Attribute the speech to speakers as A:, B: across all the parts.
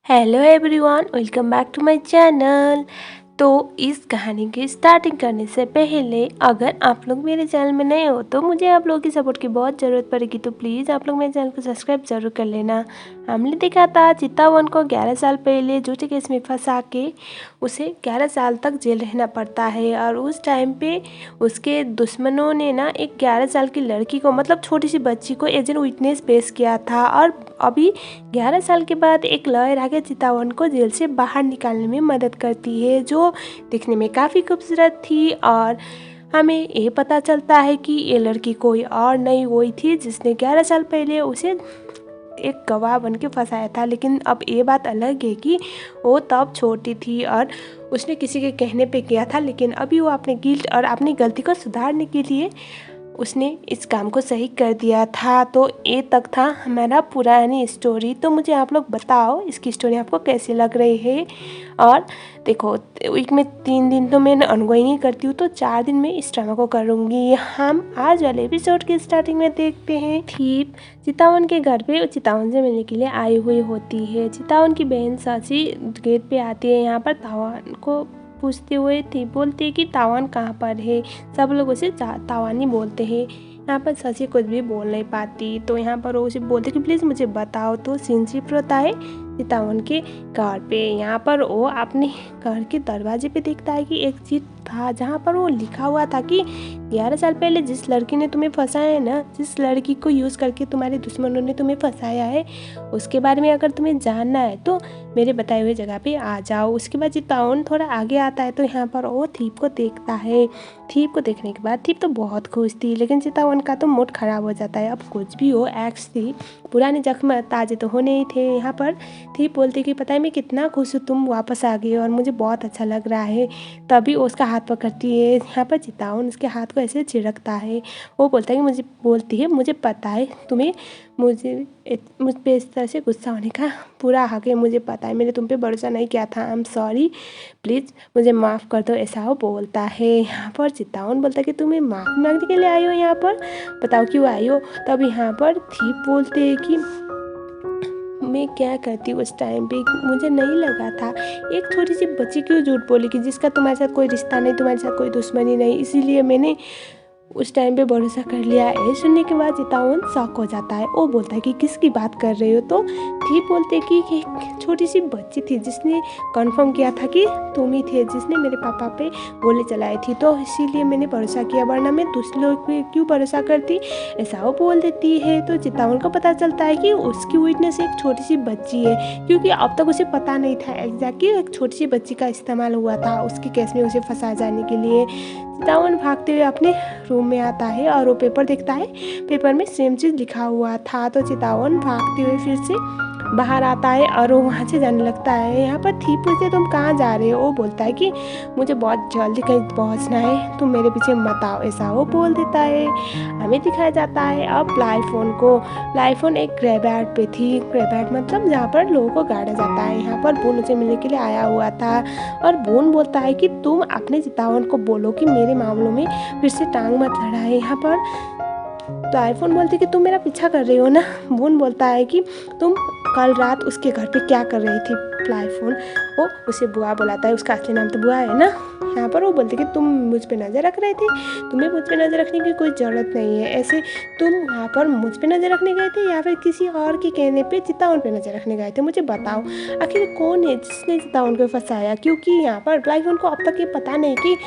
A: Hello everyone, welcome back to my channel. तो इस कहानी की स्टार्टिंग करने से पहले अगर आप लोग मेरे चैनल में नए हो तो मुझे आप लोगों की सपोर्ट की बहुत ज़रूरत पड़ेगी। तो प्लीज़ आप लोग मेरे चैनल को सब्सक्राइब ज़रूर कर लेना। हमने देखा था चित्तावन को 11 साल पहले झूठे केस में फंसा के उसे 11 साल तक जेल रहना पड़ता है। और उस टाइम पे उसके दुश्मनों ने ना एक 11 साल की लड़की को, मतलब छोटी सी बच्ची को एज एन विटनेस पेश किया था। और अभी 11 साल के बाद एक लॉयर आके चित्तावन को जेल से बाहर निकालने में मदद करती है, जो दिखने में काफ़ी खूबसूरत थी। और हमें ये पता चलता है कि ये लड़की कोई और नहीं हुई थी जिसने 11 साल पहले उसे एक गवाह बन के फंसाया था। लेकिन अब ये बात अलग है कि वो तब छोटी थी और उसने किसी के कहने पे किया था, लेकिन अभी वो अपने गिल्ट और अपनी गलती को सुधारने के लिए उसने इस काम को सही कर दिया था। तो ये तक था हमारा पुरानी स्टोरी। तो मुझे आप लोग बताओ इसकी स्टोरी आपको कैसी लग रही है। और देखो, वीक में 3 दिन तो मैं ऑनगोइंग ही करती हूँ, तो 4 दिन में इस ड्रामा को करूँगी। हम आज वाले एपिसोड की स्टार्टिंग में देखते हैं थीप चित्तावन के घर पे चित्तावन से मिलने के लिए आई हुई होती है। चित्तावन की बहन साची गेट पे आती है। यहाँ पर तावन को पूछते हुए थी बोलती है कि तावान कहाँ पर है। सब लोग उसे तावानी बोलते हैं। यहाँ पर शशि कुछ भी बोल नहीं पाती, तो यहाँ पर वो उसे बोलते कि प्लीज़ मुझे बताओ। तो सीन शिफ्ट होता है चित्तावन के घर पे। यहाँ पर वो अपने घर के दरवाजे पे देखता है कि एक चिट था जहाँ पर वो लिखा हुआ था कि 11 साल पहले जिस लड़की ने तुम्हें फंसाया है ना, जिस लड़की को यूज़ करके तुम्हारे दुश्मनों ने तुम्हें फंसाया है, उसके बारे में अगर तुम्हें जानना है तो मेरे बताए हुए जगह पे आ जाओ। उसके बाद चित्तावन थोड़ा आगे आता है तो यहाँ पर वो थीप को देखता है। थीप को देखने के बाद थीप तो बहुत खुश थी, लेकिन चित्तावन का तो मूड खराब हो जाता है। अब कुछ भी हो, एक्स थी, पुराने जख्म ताजे तो होने ही थे। यहाँ पर थीप बोलती कि पता है मैं कितना खुश हूँ, तुम वापस आ गए और मुझे बहुत अच्छा लग रहा है। तभी वो उसका हाथ पकड़ती है। यहाँ पर चित्तावन उसके हाथ को ऐसे झिड़कता है। वो बोलता है कि मुझे पता है तुम्हें मुझ पे इस तरह से गुस्सा होने का पूरा हक है। मुझे पता है मैंने तुम पे भरोसा नहीं किया था। आई एम सॉरी, प्लीज़ मुझे माफ़ कर दो, ऐसा वो बोलता है। यहाँ पर चित्तावन बोलता है कि तुम्हें माफ़ी मांगने के लिए आई हो यहाँ पर, बताओ क्यों आई हो। तब यहाँ पर थीप बोलते हैं कि मैं क्या करती उस टाइम पे, मुझे नहीं लगा था एक छोटी सी बच्ची क्यों झूठ बोलेगी जिसका तुम्हारे साथ कोई रिश्ता नहीं, तुम्हारे साथ कोई दुश्मनी नहीं, इसीलिए मैंने उस टाइम पे भरोसा कर लिया। ये सुनने के बाद चित्तावन शॉक हो जाता है। वो बोलता है कि किसकी बात कर रहे हो। तो थीप बोलते कि एक छोटी सी बच्ची थी जिसने कंफर्म किया था कि तुम ही थे जिसने मेरे पापा पे गोली चलाई थी, तो इसीलिए मैंने भरोसा किया, वरना मैं दूसरे लोग पे क्यों भरोसा करती, ऐसा वो बोल देती है। तो चित्तावन को पता चलता है कि उसकी विटनेस एक छोटी सी बच्ची है, क्योंकि अब तक उसे पता नहीं था एग्जैक्टली एक छोटी सी बच्ची का इस्तेमाल हुआ था उसके केस में उसे फंसा जाने के लिए। चित्तावन भागते हुए अपने रूम में आता है और वो पेपर देखता है। पेपर में सेम चीज़ लिखा हुआ था। तो चित्तावन भागते हुए फिर से बाहर आता है और वो वहाँ से जाने लगता है। यहाँ पर थी पूछते तुम कहाँ जा रहे हो। वो बोलता है कि मुझे बहुत जल्दी कहीं पहुँचना है, तुम मेरे पीछे मत आओ, ऐसा वो बोल देता है। हमें दिखाया जाता है अब लाइफोन को। लाइफोन एक ग्रेवयार्ड पे थी। ग्रेवयार्ड मतलब जहाँ पर लोगों को गाड़ा जाता है। यहाँ पर बून उसे मिलने के लिए आया हुआ था और बून बोलता है कि तुम अपने चित्तावन को बोलो कि मेरे मामलों में फिर से टांग मत लड़ाए। यहाँ पर तो आईफोन बोलती कि तुम मेरा पीछा कर रही हो ना। बून बोलता है कि तुम कल रात उसके घर पे क्या कर रही थी। आईफोन वो उसे बुआ बुलाता है, उसका असली नाम तो बुआ है ना। यहाँ पर वो बोलती कि तुम मुझ पे नज़र रख रहे थे, तुम्हें मुझ पे नज़र रखने की कोई ज़रूरत नहीं है। ऐसे तुम वहाँ पर मुझ पे नज़र रखने गए थे या फिर किसी और के कहने पे चित्तावन पे नज़र रखने गए थे, मुझे बताओ आखिर कौन है जिसने चित्तावन को फंसाया। क्योंकि यहाँ पर आईफोन को अब तक ये पता नहीं कि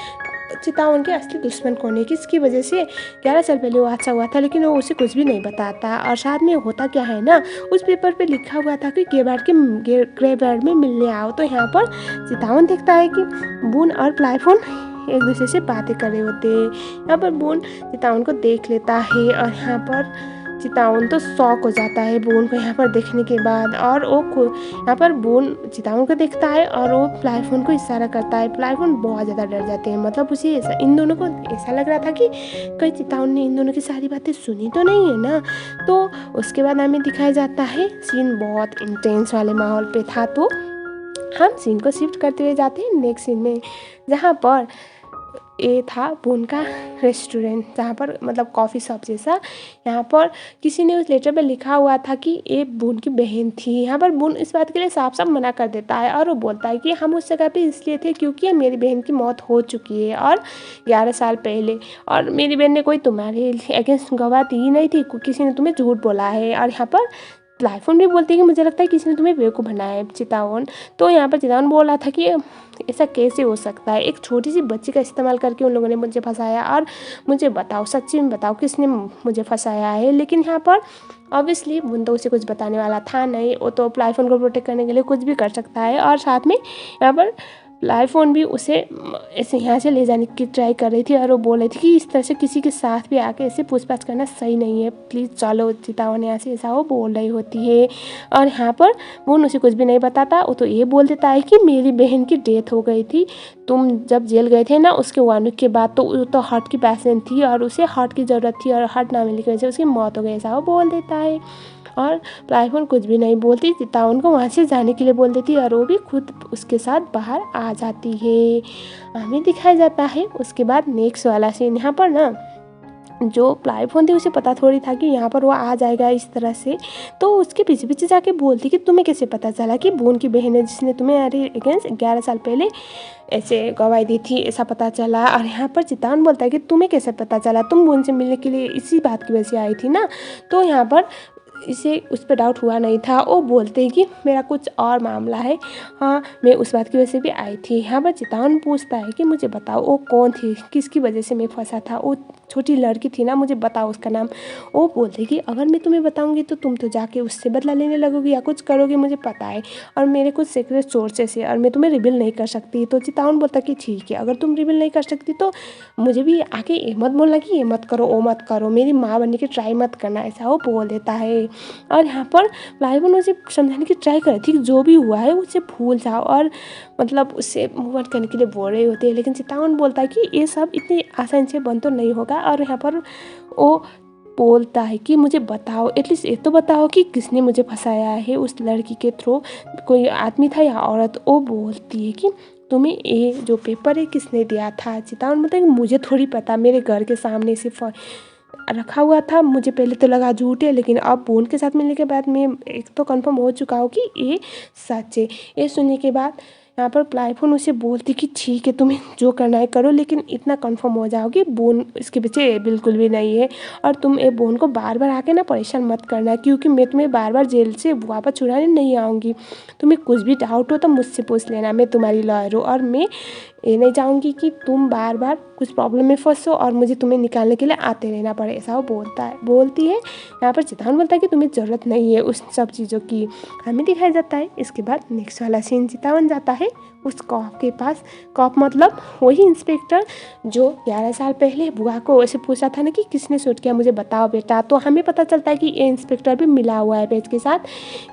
A: चित्तावन के असली दुश्मन कौन है, किसकी वजह से 11 साल पहले वो हादसा हुआ था, लेकिन वो उसे कुछ भी नहीं बताता। और साथ में होता क्या है ना, उस पेपर पे लिखा हुआ था कि ग्रेवयार्ड में मिलने आओ। तो यहाँ पर चित्तावन देखता है कि बून और प्लाईफोन एक दूसरे से बातें कर रहे होते हैं। यहाँ पर बून चित्तावन को देख लेता है और यहाँ पर चित्तावन तो शॉक हो जाता है बून को यहाँ पर देखने के बाद। और वो यहाँ पर बून चित्तावन को देखता है और वो प्लाईफोन को इशारा करता है। प्लाईफोन बहुत ज़्यादा डर जाते हैं, मतलब उसे ऐसा इन दोनों को ऐसा लग रहा था कि कहीं चित्तावन ने इन दोनों की सारी बातें सुनी तो नहीं है ना। तो उसके बाद हमें दिखाया जाता है सीन बहुत इंटेंस वाले माहौल पे था। तो हम सीन को शिफ्ट करते हुए जाते हैं नेक्स्ट सीन में, जहाँ पर ये था बून का रेस्टोरेंट, जहाँ पर मतलब कॉफ़ी शॉप जैसा। यहाँ पर किसी ने उस लेटर पे लिखा हुआ था कि ये बून की बहन थी। यहाँ पर बून इस बात के लिए साफ साफ मना कर देता है और वो बोलता है कि हम उस जगह पे इसलिए थे क्योंकि मेरी बहन की मौत हो चुकी है और 11 साल पहले, और मेरी बहन ने कोई तुम्हारे अगेंस्ट गवाह दी नहीं थी, किसी ने तुम्हें झूठ बोला है। और यहाँ पर लाइफोन भी बोलती है कि मुझे लगता है किसी ने तुम्हें बेवकूफ़ बनाया है चितावन। तो यहाँ पर चितावन बोल रहा था कि ऐसा कैसे हो सकता है, एक छोटी सी बच्ची का इस्तेमाल करके उन लोगों ने मुझे फंसाया, और मुझे बताओ, सच्ची में बताओ किसने मुझे फंसाया है। लेकिन यहाँ पर ऑब्वियसली बुन तो उसे कुछ बताने वाला था नहीं, वो तो आईफोन को प्रोटेक्ट करने के लिए कुछ भी कर सकता है। और साथ में यहाँ पर आईफोन भी उसे ऐसे यहाँ से ले जाने की ट्राई कर रही थी, और वो बोल रही थी कि इस तरह से किसी के साथ भी आके ऐसे पूछताछ करना सही नहीं है, प्लीज़ चलो चितावन यहाँ से, ऐसा वो बोल रही होती है। और यहाँ पर बुन उसे कुछ भी नहीं बताता, वो तो ये बोल देता है कि मेरी बहन की डेथ हो गई थी, तुम जब जेल गए थे ना उसके 1 वीक के बाद, तो वो तो हार्ट की पेशेंट थी और उसे हार्ट की ज़रूरत थी, और हार्ट ना मिलने की वजह से उसकी मौत हो गई, ऐसा वो बोल देता है। और आईफोन कुछ भी नहीं बोलती, चितावन को वहाँ से जाने के लिए बोल देती है, और वो भी खुद उसके साथ बाहर आ जाती है। हमें दिखाया जाता है उसके बाद नेक्स्ट वाला सीन। यहाँ पर ना जो आईफोन थी उसे पता थोड़ी था कि यहाँ पर वो आ जाएगा इस तरह से, तो उसके पीछे पीछे जाके बोलती कि तुम्हें कैसे पता चला कि बून की बहन है जिसने तुम्हें अगेंस्ट 11 साल पहले ऐसे गवाही दी थी, ऐसा पता चला। और यहाँ पर चितावन बोलता है कि तुम्हें कैसे पता चला, तुम बून से मिलने के लिए इसी बात की वजह से आई थी ना। तो यहाँ पर इसे उस पर डाउट हुआ नहीं था, वो बोलते हैं कि मेरा कुछ और मामला है, हाँ मैं उस बात की वजह से भी आई थी। यहाँ पर चितावन पूछता है कि मुझे बताओ वो कौन थी, किसकी वजह से मैं फंसा था, वो छोटी लड़की थी ना, मुझे बताओ उसका नाम। वो बोलते कि अगर मैं तुम्हें बताऊंगी तो तुम तो जाके उससे बदला लेने लगोगी या कुछ करोगे, मुझे पता है, और मेरे कुछ सीक्रेट सोर्सेस है और मैं तुम्हें रिवील नहीं कर सकती। तो चितावन बोलता कि ठीक है, अगर तुम रिवील नहीं कर सकती तो मुझे भी आके ये मत बोलना कि ये मत करो वो मत करो, मेरी माँ बनने की ट्राई मत करना, ऐसा वो बोल देता है। और यहाँ पर लाइवन उसे समझाने की ट्राई कर रही थी कि जो भी हुआ है उसे भूल जाओ, और मतलब उससे मूव ऑन करने के लिए बोल रहे होते हैं। लेकिन चितावन बोलता है कि ये सब इतनी आसानी से बंद तो नहीं होगा। और यहाँ पर वो बोलता है कि मुझे बताओ, एटलीस्ट ये तो बताओ कि किसने मुझे फंसाया है उस लड़की के थ्रू, कोई आदमी था या औरत। वो बोलती है कि तुम्हें ये जो पेपर है किसने दिया था। चितावन बोलता है कि मुझे थोड़ी पता, मेरे घर के सामने से रखा हुआ था, मुझे पहले तो लगा झूठ है, लेकिन अब बून के साथ मिलने के बाद मैं एक तो कंफर्म हो चुका हूँ कि ये सच है। ये सुनने के बाद यहाँ पर आईफोन उसे बोलती कि ठीक है तुम्हें जो करना है करो, लेकिन इतना कंफर्म हो जाओ कि बून इसके पीछे बिल्कुल भी नहीं है, और तुम ये बून को बार बार आके ना परेशान मत करना, क्योंकि मैं तुम्हें बार बार जेल से वापस छुड़ाने नहीं आऊँगी। तुम्हें कुछ भी डाउट हो तो मुझसे पूछ लेना, मैं तुम्हारी लॉयर हूँ, और मैं ये नहीं चाहूँगी कि तुम बार बार कुछ प्रॉब्लम में फंसो और मुझे तुम्हें निकालने के लिए आते रहना पड़े, ऐसा वो बोलती है। यहाँ पर चितावन बोलता है कि तुम्हें ज़रूरत नहीं है उस सब चीज़ों की। हमें दिखाया जाता है इसके बाद नेक्स्ट वाला सीन, चितावन जाता है उस कॉप के पास। कॉप मतलब वही इंस्पेक्टर जो 11 साल पहले बुआ को ऐसे पूछा था ना कि किसने शूट किया, मुझे बताओ बेटा। तो हमें पता चलता है कि ये इंस्पेक्टर भी मिला हुआ है पेज के साथ।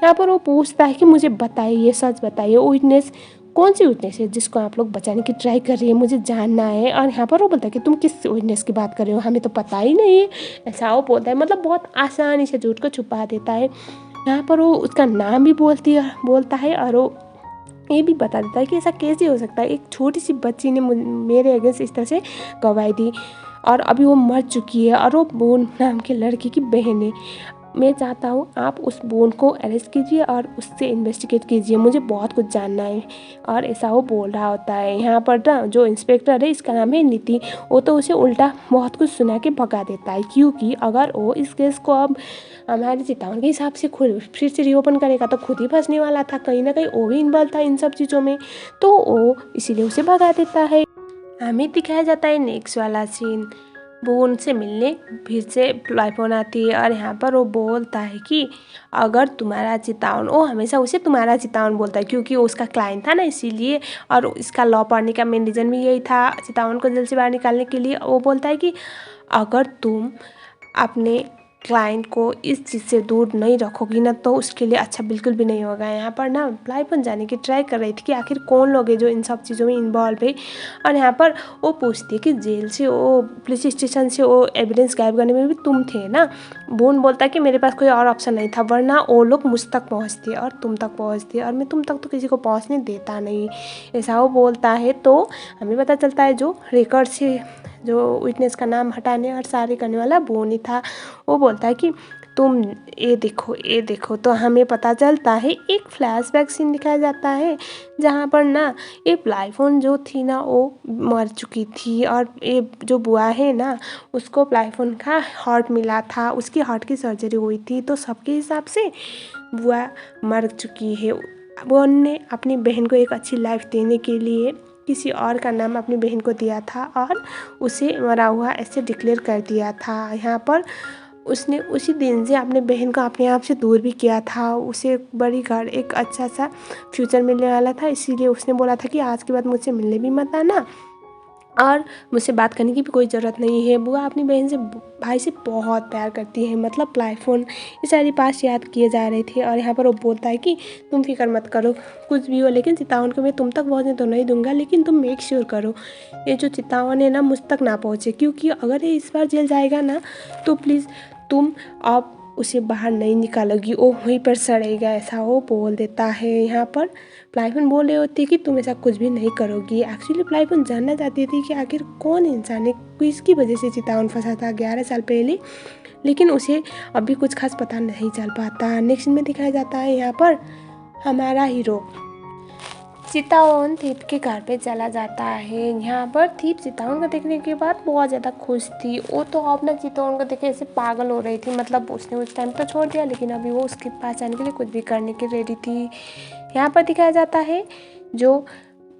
A: यहाँ पर वो पूछता है कि मुझे बताइए, सच बताइए, विटनेस कौन सी विटनेस है जिसको आप लोग बचाने की ट्राई कर रही है, मुझे जानना है। और यहाँ पर वो बोलता है कि तुम किस विटनेस की बात कर रहे हो, हमें तो पता ही नहीं है, ऐसा वो बोलता है। मतलब बहुत आसानी से झूठ को छुपा देता है। यहाँ पर वो उसका नाम भी बोलता है, और वो ये भी बता देता है कि ऐसा कैसे हो सकता है, एक छोटी सी बच्ची ने मेरे अगेंस्ट इस तरह से गवाही दी, और अभी वो मर चुकी है, और वो बून नाम के लड़के की बहन है। मैं चाहता हूँ आप उस बून को अरेस्ट कीजिए और उससे इन्वेस्टिगेट कीजिए, मुझे बहुत कुछ जानना है। और ऐसा वो बोल रहा होता है। यहाँ पर ना जो इंस्पेक्टर है, इसका नाम है नीति, वो तो उसे उल्टा बहुत कुछ सुना के भगा देता है, क्योंकि अगर वो इस केस को अब हमारे चितावन के हिसाब से खुद फिर से रीओपन करेगा तो खुद ही फंसने वाला था, कहीं ना कहीं वो भी इन्वॉल्व था इन सब चीज़ों में, तो वो इसीलिए उसे भगा देता है। हमें दिखाया जाता है नेक्स्ट वाला सीन, वो उनसे मिलने फिर से आईफोन आती है, और यहाँ पर वो बोलता है कि अगर तुम्हारा चितावन, वो हमेशा उसे तुम्हारा चितावन बोलता है क्योंकि वो उसका क्लाइंट था ना, इसीलिए। और इसका लॉ पढ़ने का मेन रीज़न भी यही था चितावन को जेल से बाहर निकालने के लिए। वो बोलता है कि अगर तुम अपने क्लाइंट को इस चीज़ से दूर नहीं रखोगी ना तो उसके लिए अच्छा बिल्कुल भी नहीं होगा। यहाँ पर ना प्लाईपन जाने की ट्राई कर रही थी कि आखिर कौन लोग हैं जो इन सब चीज़ों में इन्वॉल्व है। और यहाँ पर वो पूछती है कि जेल से, वो पुलिस स्टेशन से वो एविडेंस गायब करने में भी तुम थे ना। बोन बोलता है कि मेरे पास कोई और ऑप्शन नहीं था, वरना वो लोग मुझ तक पहुँचते और तुम तक पहुँचते, और मैं तुम तक तो किसी को पहुँचने देता नहीं। ऐसा वो बोलता है। तो हमें पता चलता है जो रिकॉर्ड से जो विटनेस का नाम हटाने और सारे करने वाला बोन ही था। वो बोलता है कि तुम ये देखो, ये देखो। तो हमें पता चलता है, एक फ्लैशबैक सीन दिखाया जाता है जहाँ पर ना ये प्लाईफोन जो थी ना वो मर चुकी थी, और ये जो बुआ है ना उसको प्लाईफोन का हार्ट मिला था, उसकी हार्ट की सर्जरी हुई थी। तो सबके हिसाब से बुआ मर चुकी है। बुआ ने अपनी बहन को एक अच्छी लाइफ देने के लिए किसी और का नाम अपनी बहन को दिया था और उसे मरा हुआ ऐसे डिक्लेयर कर दिया था। यहाँ पर उसने उसी दिन से अपने बहन को अपने आप से दूर भी किया था। उसे एक बड़ी घर, एक अच्छा सा फ्यूचर मिलने वाला था, इसीलिए उसने बोला था कि आज के बाद मुझसे मिलने भी मत आना और मुझसे बात करने की भी कोई ज़रूरत नहीं है। बुआ अपनी बहन से, भाई से बहुत प्यार करती है। मतलब प्लाईफोन ये सारी पास याद किए जा रहे थे। और यहाँ पर वो बोलता है कि तुम फिक्र मत करो, कुछ भी हो, लेकिन चितावन को मैं तुम तक पहुँचने तो नहीं दूंगा, लेकिन तुम मेक श्योर करो ये जो चितावन है ना मुझ तक ना पहुँचे, क्योंकि अगर ये इस बार जेल जाएगा ना तो प्लीज़ तुम आप उसे बाहर नहीं निकालोगी, वो वहीं पर सड़ेगा। ऐसा वो बोल देता है। यहाँ पर प्लाईफोन बोल रहे होती है कि तुम ऐसा कुछ भी नहीं करोगी। एक्चुअली प्लाईफोन जानना चाहती थी कि आखिर कौन इंसान है किसकी वजह से चितावन फंसा था 11 साल पहले, लेकिन उसे अभी कुछ खास पता नहीं चल पाता। नेक्स्ट में दिखाया जाता है यहाँ पर हमारा हीरो चितावन थीप के घर पे चला जाता है। यहाँ पर थीप चितावन को देखने के बाद बहुत ज़्यादा खुश थी। वो तो अपना चितावन को देखे ऐसे पागल हो रही थी। मतलब उसने उस टाइम तो छोड़ दिया, लेकिन अभी वो उसके पास जाने के लिए कुछ भी करने की रेडी थी। यहाँ पर दिखाया जाता है जो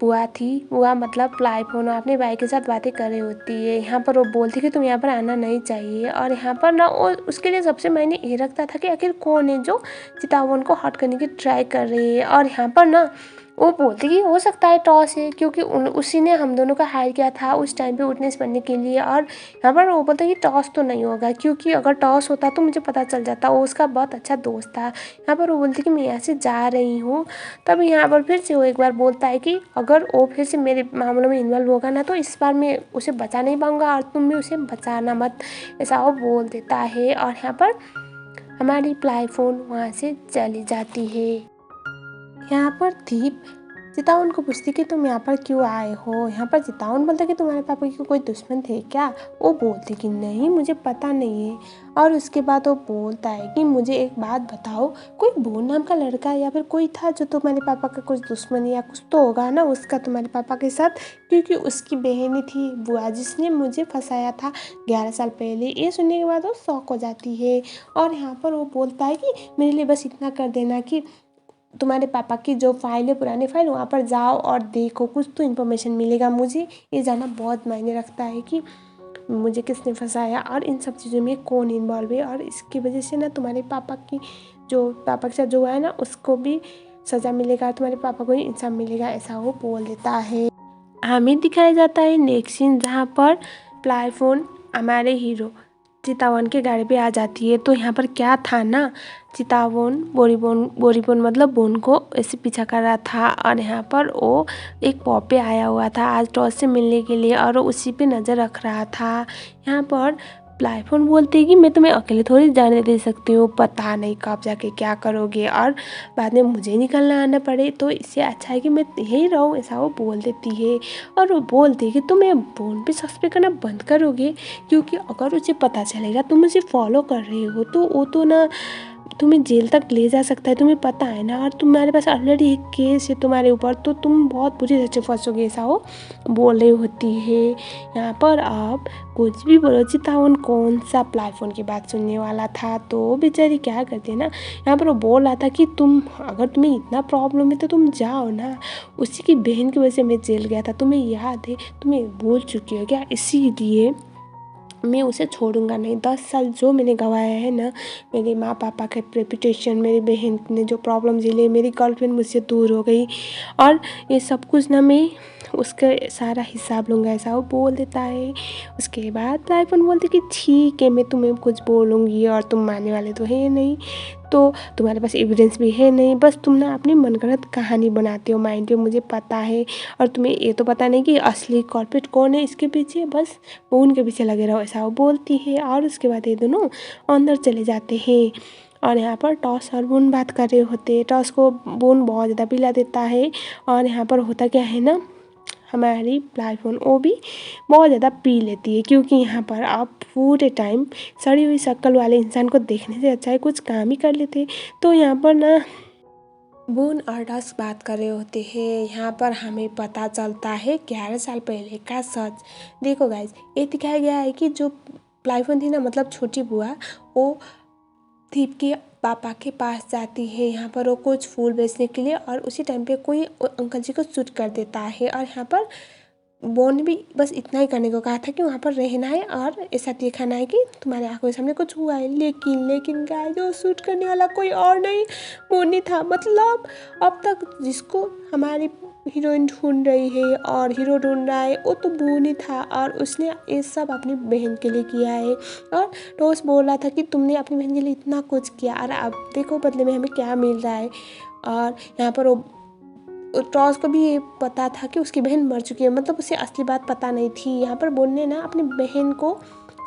A: बुआ थी, बुआ मतलब प्लाईफोन अपने भाई के साथ बातें कर रही होती है। यहाँ पर वो बोलती कि तुम यहाँ पर आना नहीं चाहिए। और यहाँ पर ना वो उसके लिए सबसे मायने ये रखता था कि आखिर कौन है जो चितावन को हर्ट करने की ट्राई कर रही है। और यहाँ पर ना वो बोलती कि हो सकता है टॉस है, क्योंकि उसी ने हम दोनों का हायर किया था उस टाइम पे विटनेस बनने के लिए। और यहाँ पर वो बोलता है कि टॉस तो नहीं होगा, क्योंकि अगर टॉस होता तो मुझे पता चल जाता, वो उसका बहुत अच्छा दोस्त था। यहाँ पर वो बोलती कि मैं यहाँ से जा रही हूँ। तब यहाँ पर फिर से वो एक बार बोलता है कि अगर वो फिर से मेरे मामलों में इन्वॉल्व होगा ना तो इस बार मैं उसे बचा नहीं पाऊँगा, और तुम भी उसे बचाना मत, ऐसा वो बोल देता है। और यहाँ पर हमारी प्लाईफोन वहाँ से चली जाती है। यहाँ पर दीप चितावन को पूछती कि तुम यहाँ पर क्यों आए हो। यहाँ पर चितावन बोलता कि तुम्हारे पापा के कोई दुश्मन थे क्या। वो बोलती कि नहीं, मुझे पता नहीं है। और उसके बाद वो बोलता है कि मुझे एक बात बताओ, कोई बोन नाम का लड़का या फिर कोई था जो तुम्हारे पापा का कुछ दुश्मन या कुछ तो होगा ना उसका तुम्हारे पापा के साथ, क्योंकि उसकी बहन ही थी बुआ जिसने मुझे फंसाया था 11 साल पहले। ये सुनने के बाद वो शॉक हो जाती है। और यहाँ पर वो बोलता है कि मेरे लिए बस इतना कर देना कि तुम्हारे पापा की जो फाइल है, पुरानी फाइल, वहाँ पर जाओ और देखो, कुछ तो इन्फॉर्मेशन मिलेगा। मुझे ये जानना बहुत मायने रखता है कि मुझे किसने फंसाया और इन सब चीज़ों में कौन इन्वॉल्व है, और इसकी वजह से ना तुम्हारे पापा की जो पापा के साथ जो हुआ है ना उसको भी सज़ा मिलेगा, तुम्हारे पापा को ही इंसाफ मिलेगा, ऐसा वो बोल देता है। हमें दिखाया जाता है नेक्स्ट सीन जहाँ पर प्लाईफोन हमारे हीरो चितावन के गाड़ी पे आ जाती है। तो यहाँ पर क्या था ना, चितावन बोरीबोन मतलब बोन को ऐसे पीछा कर रहा था, और यहाँ पर वो एक पॉप पे आया हुआ था आज टॉस से मिलने के लिए, और वो उसी पे नज़र रख रहा था। यहाँ पर प्लाईफोन बोलते हैं कि मैं तुम्हें अकेले थोड़ी जाने दे सकती हूँ, पता नहीं कब जाके क्या करोगे और बाद में मुझे निकलना आना पड़े, तो इससे अच्छा है कि मैं यहीं रहूँ, ऐसा वो बोल देती है। और वो बोलती है कि तुम्हें बोन पे सस्पेक्ट करना बंद करोगे, क्योंकि अगर उसे पता चलेगा तुम मुझे फॉलो कर रहे हो तो वो तो ना तुम्हें जेल तक ले जा सकता है, तुम्हें पता है ना, और तुम्हारे पास ऑलरेडी एक केस है तुम्हारे ऊपर, तो तुम बहुत बुरी तरह से फंसोगे, ऐसा वो बोल रही होती है। यहाँ पर आप कुछ भी बोलो, चितावन कौन सा प्लाईफोन की बात सुनने वाला था। तो बेचारी क्या करती है ना, यहाँ पर वो बोल रहा था कि तुम अगर तुम्हें इतना प्रॉब्लम है तो तुम जाओ ना, उसी की बहन की वजह से मैं जेल गया था, तुम्हें याद है, तुम्हें भूल चुकी हो क्या, इसीलिए मैं उसे छोड़ूंगा नहीं। 10 साल जो मैंने गंवाया है ना, मेरे माँ पापा का रेपुटेशन, मेरी बहन ने जो प्रॉब्लम झेली, मेरी गर्लफ्रेंड मुझसे दूर हो गई, और ये सब कुछ ना मैं उसका सारा हिसाब लूँगा, ऐसा वो बोल देता है। उसके बाद आईफोन बोलती कि ठीक है, मैं तुम्हें कुछ बोलूँगी और तुम मानने वाले तो है नहीं, तो तुम्हारे पास एविडेंस भी है नहीं, बस तुम ना अपनी मनगढ़ंत कहानी बनाते हो माइंड पे, मुझे पता है। और तुम्हें ये तो पता नहीं कि असली कॉर्पोरेट कौन है इसके पीछे, बस वो उनके पीछे लगे रहो, ऐसा वो बोलती है। और उसके बाद ये दोनों अंदर चले जाते हैं, और यहाँ पर टॉस और बून बात कर रहे होते हैं। टॉस को बून बहुत ज़्यादा पिला देता है, और यहाँ पर होता क्या है ना, हमारी प्लेटफॉर्म वो भी बहुत ज़्यादा पी लेती है, क्योंकि यहाँ पर आप पूरे टाइम सड़ी हुई शक्ल वाले इंसान को देखने से अच्छा है कुछ काम ही कर लेते। तो यहाँ पर ना बून और टॉस बात कर रहे होते हैं। यहाँ पर हमें पता चलता है 11 साल पहले का सच। देखो गाइज, ये दिखाया गया है कि जो प्लेटफॉर्म थी ना, मतलब छोटी बुआ, वो थीप के पापा के पास जाती है यहाँ पर वो कुछ फूल बेचने के लिए, और उसी टाइम पे कोई अंकल जी को शूट कर देता है। और यहाँ पर बोन ने भी बस इतना ही करने को कहा था कि वहाँ पर रहना है और ऐसा दिखाना है कि तुम्हारे आंखों के सामने कुछ हुआ है, लेकिन गाइस जो शूट करने वाला कोई और नहीं, बोन ही था। मतलब अब तक जिसको हमारी हीरोइन ढूंढ रही है और हीरो ढूंढ रहा है, वो तो बोन ही था, और उसने ये सब अपनी बहन के लिए किया है। और टॉस बोल रहा था कि तुमने अपनी बहन के लिए इतना कुछ किया, और अब देखो बदले में हमें क्या मिल रहा है। और यहाँ पर वो टॉस को भी ये पता था कि उसकी बहन मर चुकी है, मतलब उसे असली बात पता नहीं थी। यहाँ पर बोन ने ना अपनी बहन को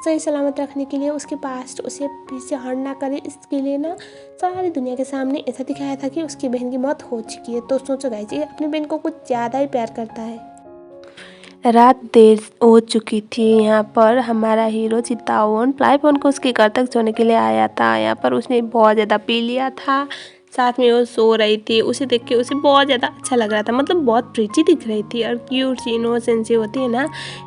A: सही सलामत रखने के लिए उसके पास उसे पीछे हट ना करे, इसके लिए ना सारी दुनिया के सामने ऐसा दिखाया था कि उसकी बहन की मौत हो चुकी है। तो सोचो गाइस, ये अपनी बहन को कुछ ज़्यादा ही प्यार करता है। रात देर हो चुकी थी। यहाँ पर हमारा हीरो चितावन प्लेटफॉर्म को उसके घर तक छोड़ने के लिए आया था। यहाँ पर उसने बहुत ज़्यादा पी लिया था, साथ में वो सो रही थी। उसे देख के उसे बहुत ज़्यादा अच्छा लग रहा था, मतलब बहुत प्रीटी दिख रही थी और क्यूट सी इनोसेंट सी होती है ना।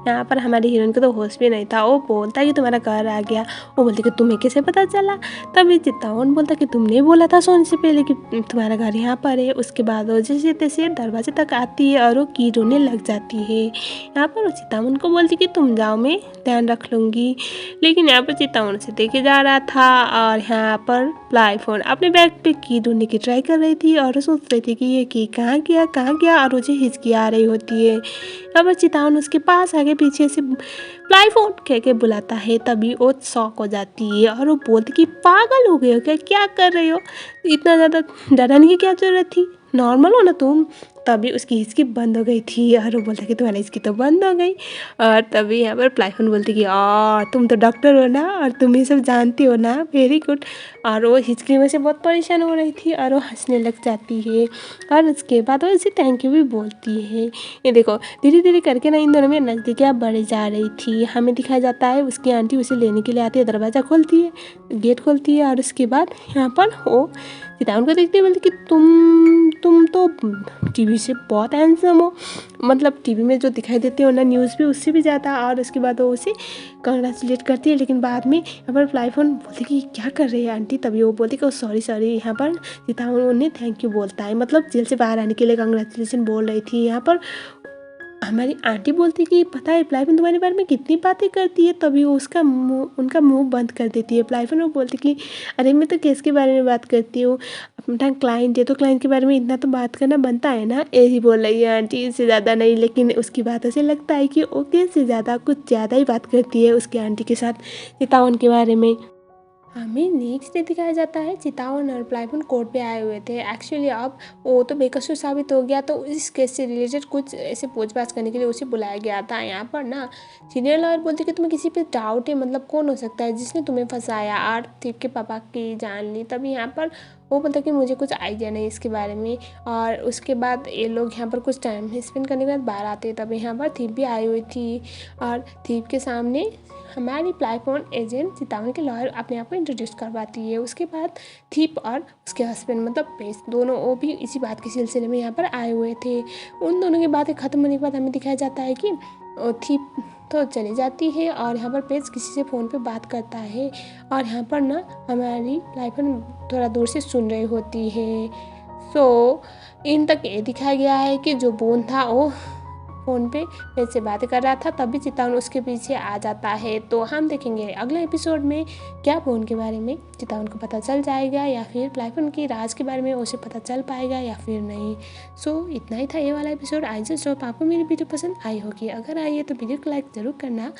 A: यहाँ पर हमारी हीरोइन को तो होश भी नहीं था। वो बोलता है कि तुम्हारा घर आ गया। वो बोलती कि तुम्हें कैसे पता चला। तभी चित्तावन बोलता कि तुमने बोला था सोने से पहले कि तुम्हारा घर यहाँ पर है। उसके बाद वो जैसे तैसे दरवाजे तक आती है और वो की रोने लग जाती है। यहाँ पर वो चित्तावन को बोलती कि तुम जाओ, मैं ध्यान रख लूँगी। लेकिन यहाँ पर चित्तावन से देखे जा रहा था, और यहाँ पर प्लेटफॉर्म अपने बैग पे की ढूंढने की ट्राई कर रही थी और सोच रही थी कि ये की कहाँ गया, और मुझे हिचकी आ रही होती है। यहाँ पर चितावन उसके पास आगे पीछे से प्लेटफॉर्म कह के बुलाता है। तभी वो शॉक हो जाती है और वो बोलती कि पागल हो गए हो क्या कर रहे हो, इतना ज़्यादा डराने की क्या ज़रूरत थी, नॉर्मल हो ना तुम। तभी उसकी हिचकी बंद हो गई थी और वो बोलता कि तुम्हारी हिचकी तो बंद हो गई। और तभी यहाँ पर प्लेटफॉर्म बोलती कि तुम तो डॉक्टर हो ना और तुम ये सब जानती हो ना, वेरी गुड। और वो हिचकी में से बहुत परेशान हो रही थी और वो हंसने लग जाती है, और उसके बाद वो उसे थैंक यू भी बोलती है। ये देखो धीरे धीरे करके ना इन दोनों में नज़दीकियाँ बढ़ जा रही थी। हमें दिखाया जाता है उसकी आंटी उसे लेने के लिए आती है, दरवाज़ा खोलती है, गेट खोलती है, और उसके बाद यहाँ पर वो चितावन को देखते बोलती कि तुम तो टीवी से बहुत हैंडसम हो, मतलब टीवी में जो दिखाई देते हो ना न्यूज़ पे, उससे भी ज़्यादा। और उसके बाद वो उसे कंग्रेचुलेट करती है, लेकिन बाद में यहाँ पर प्लेटफॉर्म बोलती कि क्या कर रही है आंटी। तभी वो बोलती कि सॉरी। यहाँ पर चितावन उन्हें थैंक यू बोलता है, मतलब जेल से बाहर आने के लिए कंग्रेचुलेसन बोल रही थी। यहाँ पर हमारी आंटी बोलती कि पता है प्लेटफॉर्म तुम्हारे बारे में कितनी बातें करती है। तभी वो उनका मुंह बंद कर देती है। प्लेटफॉर्म वो बोलती कि अरे मैं तो केस के बारे में बात करती हूँ, अपना क्लाइंट है तो क्लाइंट के बारे में इतना तो बात करना बनता है ना, यही बोल रही है आंटी, इससे ज़्यादा नहीं। लेकिन उसकी बातों से लगता है कि वो केस से ज़्यादा कुछ ज़्यादा ही बात करती है उसकी आंटी के साथ चितावन के बारे में। हमें नेक्स्ट डे दिखाया जाता है चितावन और प्लेटफॉर्म कोर्ट पे आए हुए थे। एक्चुअली अब वो तो बेकसूर साबित हो गया, तो इस केस से रिलेटेड कुछ ऐसे पूछताछ करने के लिए उसे बुलाया गया था। यहाँ पर ना सीनियर लॉयर बोलते कि तुम्हें किसी पे डाउट है, मतलब कौन हो सकता है जिसने तुम्हें फंसाया, और थीप के पापा की जान ली। तभी यहाँ पर वो बोलता कि मुझे कुछ आइडिया नहीं इसके बारे में। और उसके बाद ये लोग यहाँ पर कुछ टाइम स्पेंड करने के बाद बाहर आते हैं। तभी यहाँ पर थीप भी आई हुई थी, और थीप के सामने हमारी प्लेटफॉर्म एजेंट चितावन के लॉयर अपने आप को इंट्रोड्यूस करवाती है। उसके बाद थीप और उसके हस्बैंड मतलब पेश दोनों वो भी इसी बात के सिलसिले में यहाँ पर आए हुए थे। उन दोनों की बातें ख़त्म होने के बाद हमें दिखाया जाता है कि थीप तो चली जाती है और यहाँ पर पेज किसी से फ़ोन पे बात करता है, और यहाँ पर ना हमारी प्लेटफॉर्म थोड़ा दूर से सुन रही होती है। सो इन तक ये दिखाया गया है कि जो बोन था वो फ़ोन पे मेरे से बातें कर रहा था, तभी चित्तावन उसके पीछे आ जाता है। तो हम देखेंगे अगले एपिसोड में क्या फ़ोन के बारे में चित्तावन को पता चल जाएगा या फिर प्लाईफोन की राज के बारे में उसे पता चल पाएगा या फिर नहीं। सो इतना ही था ये वाला एपिसोड। आई जस्ट होप आपको मेरी वीडियो पसंद आई होगी। अगर आई है तो वीडियो को लाइक ज़रूर करना।